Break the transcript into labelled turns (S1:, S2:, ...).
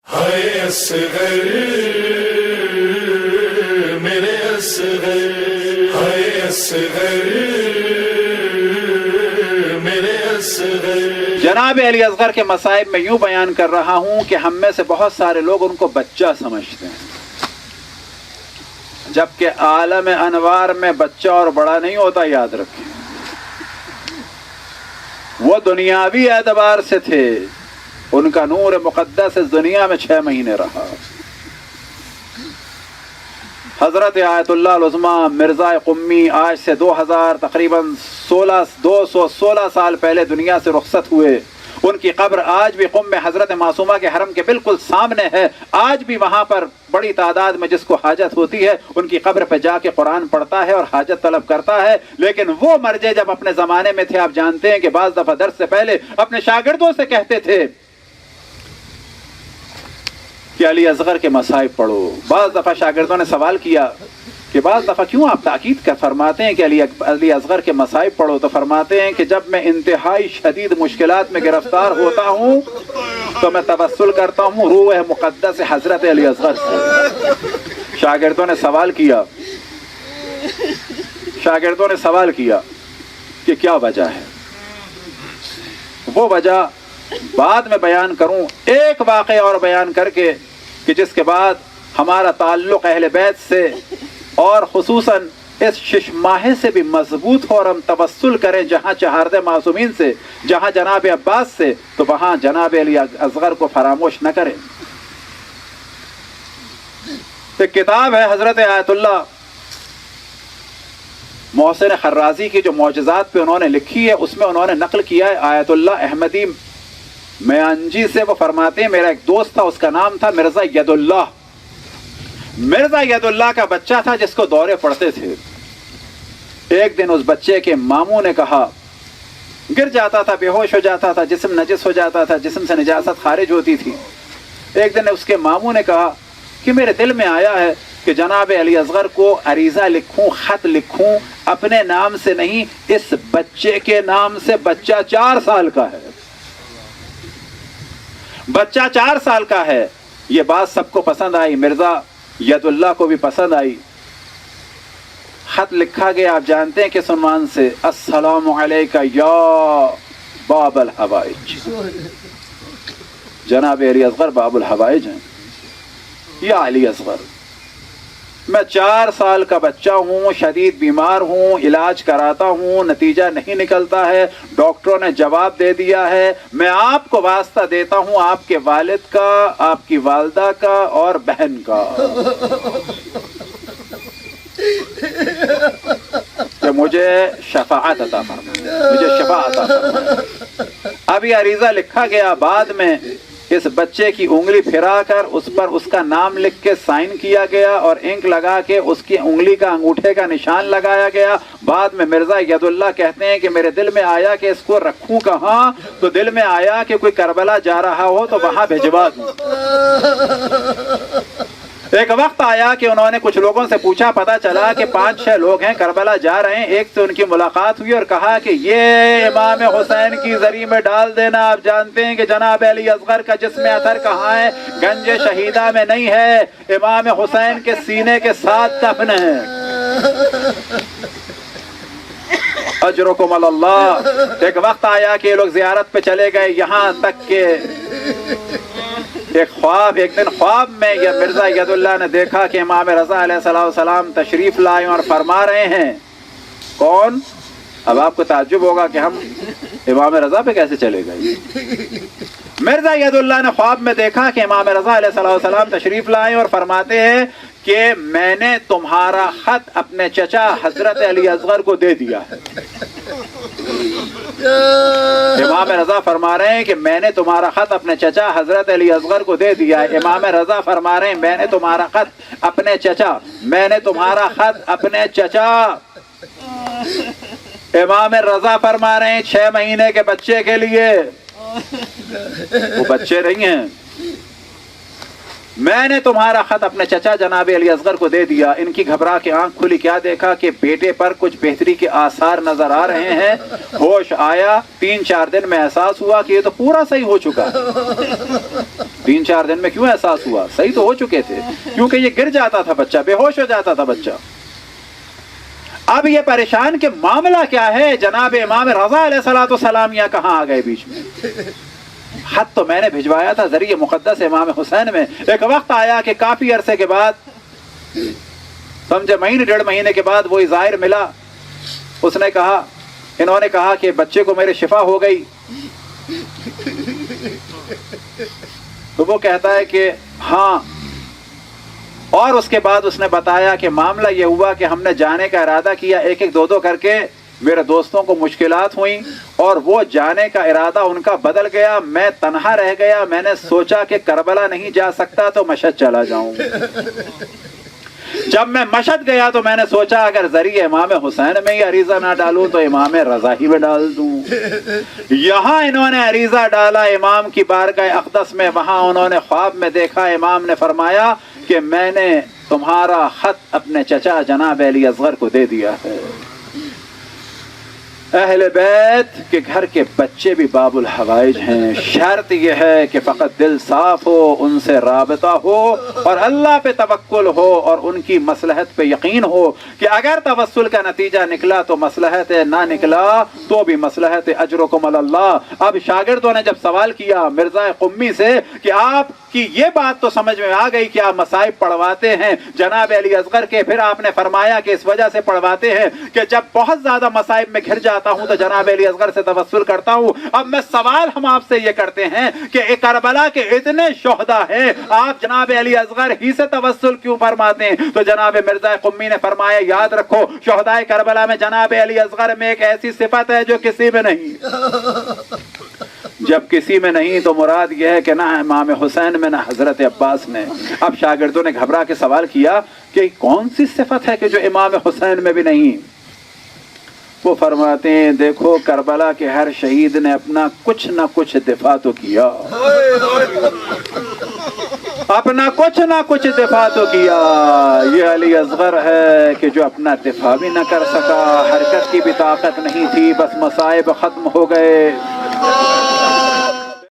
S1: ہائے اصغر میرے اصغر، ہائے اصغر میرے اصغر۔
S2: جناب علی اصغر کے مصائب میں یوں بیان کر رہا ہوں کہ ہم میں سے بہت سارے لوگ ان کو بچہ سمجھتے ہیں، جبکہ عالم انوار میں بچہ اور بڑا نہیں ہوتا، یاد رکھیں۔ وہ دنیاوی اعتبار سے تھے، ان کا نور مقدس اس دنیا میں 6 مہینے رہا۔ حضرت آیت اللہ العظمیٰ مرزا قمی آج سے تقریباً 216 سال پہلے دنیا سے رخصت ہوئے۔ ان کی قبر آج بھی قم میں حضرت معصومہ کے حرم کے بالکل سامنے ہے۔ آج بھی وہاں پر بڑی تعداد میں جس کو حاجت ہوتی ہے ان کی قبر پہ جا کے قرآن پڑھتا ہے اور حاجت طلب کرتا ہے۔ لیکن وہ مرجع جب اپنے زمانے میں تھے، آپ جانتے ہیں کہ بعض دفعہ درس سے پہلے اپنے شاگردوں سے کہتے تھے کہ علی اصغر کے مصائب پڑھو۔ بعض دفعہ شاگردوں نے سوال کیا کہ بعض دفعہ کیوں آپ تاکید کر فرماتے ہیں کہ علی اصغر کے مصائب پڑھو؟ تو فرماتے ہیں کہ جب میں انتہائی شدید مشکلات میں گرفتار ہوتا ہوں تو میں توسل کرتا ہوں روح مقدس حضرت علی اصغر سے۔ شاگردوں نے سوال کیا کہ کیا وجہ ہے؟ وہ وجہ بعد میں بیان کروں، ایک واقعہ اور بیان کر کے کہ جس کے بعد ہمارا تعلق اہل بیت سے اور خصوصاً اس 6 ماہے سے بھی مضبوط ہو اور ہم توسل کریں جہاں چہارد معصومین سے، جہاں جناب عباس سے، تو وہاں جناب علی اصغر کو فراموش نہ کریں۔ ایک کتاب ہے حضرت آیت اللہ محسن خرازی کی جو معجزات پہ انہوں نے لکھی ہے، اس میں انہوں نے نقل کیا ہے آیت اللہ احمدی میانجی سے۔ وہ فرماتے ہیں میرا ایک دوست تھا، اس کا نام تھا مرزا ید اللہ۔ مرزا ید اللہ کا بچہ تھا جس کو دورے پڑتے تھے۔ ایک دن اس بچے کے ماموں نے کہا، گر جاتا تھا، بے ہوش ہو جاتا تھا، جسم نجس ہو جاتا تھا، جسم سے نجاست خارج ہوتی تھی۔ ایک دن اس کے ماموں نے کہا کہ میرے دل میں آیا ہے کہ جناب علی اصغر کو عریضہ لکھوں، خط لکھوں، اپنے نام سے نہیں، اس بچے کے نام سے۔ بچہ 4 سال کا ہے، بچہ 4 سال کا ہے۔ یہ بات سب کو پسند آئی، مرزا ید اللہ کو بھی پسند آئی۔ خط لکھا گیا، آپ جانتے ہیں کس عنوان سے؟ السلام علیکہ یا باب الحوائج۔ جناب علی اصغر باب الحوائج ہیں۔ یا علی اصغر، میں 4 سال کا بچہ ہوں، شدید بیمار ہوں، علاج کراتا ہوں، نتیجہ نہیں نکلتا ہے، ڈاکٹروں نے جواب دے دیا ہے، میں آپ کو واسطہ دیتا ہوں آپ کے والد کا، آپ کی والدہ کا اور بہن کا، کہ مجھے شفاعت عطا فرمائے، مجھے شفاعت عطا فرمائے۔ اب یہ عریضہ لکھا گیا، بعد میں اس بچے کی انگلی پھرا کر اس پر اس کا نام لکھ کے سائن کیا گیا اور انک لگا کے اس کی انگلی کا انگوٹھے کا نشان لگایا گیا۔ بعد میں مرزا ید اللہ کہتے ہیں کہ میرے دل میں آیا کہ اس کو رکھوں کہاں؟ تو دل میں آیا کہ کوئی کربلا جا رہا ہو تو وہاں بھجوا دوں۔ ایک وقت آیا کہ انہوں نے کچھ لوگوں سے پوچھا، پتا چلا کہ 5-6 لوگ ہیں کربلا جا رہے ہیں۔ ایک سے ان کی ملاقات ہوئی اور کہا کہ یہ امام حسین کی زری میں ڈال دینا۔ آپ جانتے ہیں کہ جناب علی اصغر کا جسم اثر کہاں ہے؟ گنج شہیدہ میں نہیں ہے، امام حسین کے سینے کے ساتھ دفن ہے۔ اجرکم اللہ۔ ایک وقت آیا کہ یہ لوگ زیارت پہ چلے گئے، یہاں تک کہ ایک دن خواب میں یہ مرزا ید اللہ نے دیکھا کہ امام رضا علیہ السلام تشریف لائے اور فرما رہے ہیں۔ کون؟ اب آپ کو تعجب ہوگا کہ ہم امام رضا پہ کیسے چلے گئے۔ مرزا ید اللہ نے خواب میں دیکھا کہ امام رضا علیہ السلام تشریف لائے اور فرماتے ہیں کہ میں نے تمہارا خط اپنے چچا حضرت علی اصغر کو دے دیا ہے۔ امام رضا فرما رہے ہیں کہ میں نے تمہارا خط اپنے چچا حضرت علی اصغر کو دے دیا ہے۔ امام رضا فرما رہے ہیں میں نے تمہارا خط اپنے چچا، میں نے تمہارا خط اپنے چچا۔ امام رضا فرما رہے ہیں 6 مہینے کے بچے کے لیے، وہ بچے نہیں ہیں، میں نے تمہارا خط اپنے چچا جناب علی اصغر کو دے دیا۔ ان کی گھبرا کے آنکھ کھلی، کیا دیکھا کہ بیٹے پر کچھ بہتری کے آثار نظر آ رہے ہیں۔ ہوش آیا، 3-4 دن میں احساس ہوا کہ یہ تو پورا صحیح ہو چکا ہے۔ 3-4 دن میں کیوں احساس ہوا؟ صحیح تو ہو چکے تھے، کیونکہ یہ گر جاتا تھا بچہ، بے ہوش ہو جاتا تھا بچہ۔ اب یہ پریشان کہ معاملہ کیا ہے، جناب امام رضا علیہ الصلوۃ والسلام یہاں کہاں آ گئے بیچ میں؟ خط تو میں نے بھجوایا تھا ذریعہ مقدس امام حسین میں۔ ایک وقت آیا کہ کافی عرصے کے بعد، سمجھے 1.5 مہینے کے بعد وہی ظاہر ملا، اس نے کہا، انہوں نے کہا کہ بچے کو میرے شفا ہو گئی، تو وہ کہتا ہے کہ ہاں، اور اس کے بعد اس نے بتایا کہ معاملہ یہ ہوا کہ ہم نے جانے کا ارادہ کیا، 1-2 کر کے میرے دوستوں کو مشکلات ہوئیں اور وہ جانے کا ارادہ ان کا بدل گیا، میں تنہا رہ گیا، میں نے سوچا کہ کربلا نہیں جا سکتا تو مشہد چلا جاؤں۔ جب میں مشہد گیا تو میں نے سوچا اگر ذریعہ امام حسین میں ہی عریضہ نہ ڈالوں تو امام رضا ہی میں ڈال دوں۔ یہاں انہوں نے عریضہ ڈالا امام کی بارگاہ اقدس میں، وہاں انہوں نے خواب میں دیکھا، امام نے فرمایا کہ میں نے تمہارا خط اپنے چچا جناب علی اصغر کو دے دیا ہے۔ اہل بیت کے گھر کے بچے بھی باب الحوائج ہیں، شرط یہ ہے کہ فقط دل صاف ہو، ان سے رابطہ ہو اور اللہ پہ توکل ہو اور ان کی مصلحت پہ یقین ہو کہ اگر توسل کا نتیجہ نکلا تو مصلحت ہے، نہ نکلا تو بھی مصلحت ہے، اجرکم علی اللہ۔ اب شاگردوں نے جب سوال کیا مرزا قمی سے کہ آپ کی یہ بات تو سمجھ میں آ گئی کہ آپ مصائب پڑھواتے ہیں جناب علی اصغر کے، پھر آپ نے فرمایا کہ اس وجہ سے پڑھواتے ہیں کہ جب بہت زیادہ مصائب میں گھر جاتا ہوں تو جناب علی اصغر سے توسل کرتا ہوں۔ اب میں سوال ہم آپ سے یہ کرتے ہیں کہ کربلا کے اتنے شہداء ہیں، آپ جناب علی اصغر ہی سے توسل کیوں فرماتے ہیں؟ تو جناب مرزا قمی نے فرمایا یاد رکھو شہداء کربلا میں جناب علی اصغر میں ایک ایسی صفت ہے جو کسی میں نہیں، جب کسی میں نہیں تو مراد یہ ہے کہ نہ امام حسین میں نہ حضرت عباس میں۔ اب شاگردوں نے گھبرا کے سوال کیا کہ کون سی صفت ہے کہ جو امام حسین میں بھی نہیں؟ وہ فرماتے ہیں دیکھو کربلا کے ہر شہید نے اپنا کچھ نہ کچھ دفاع تو کیا، اپنا کچھ نہ کچھ دفاع تو کیا۔ یہ علی اصغر ہے کہ جو اپنا دفاع بھی نہ کر سکا، حرکت کی بھی طاقت نہیں تھی، بس مصائب ختم ہو گئے۔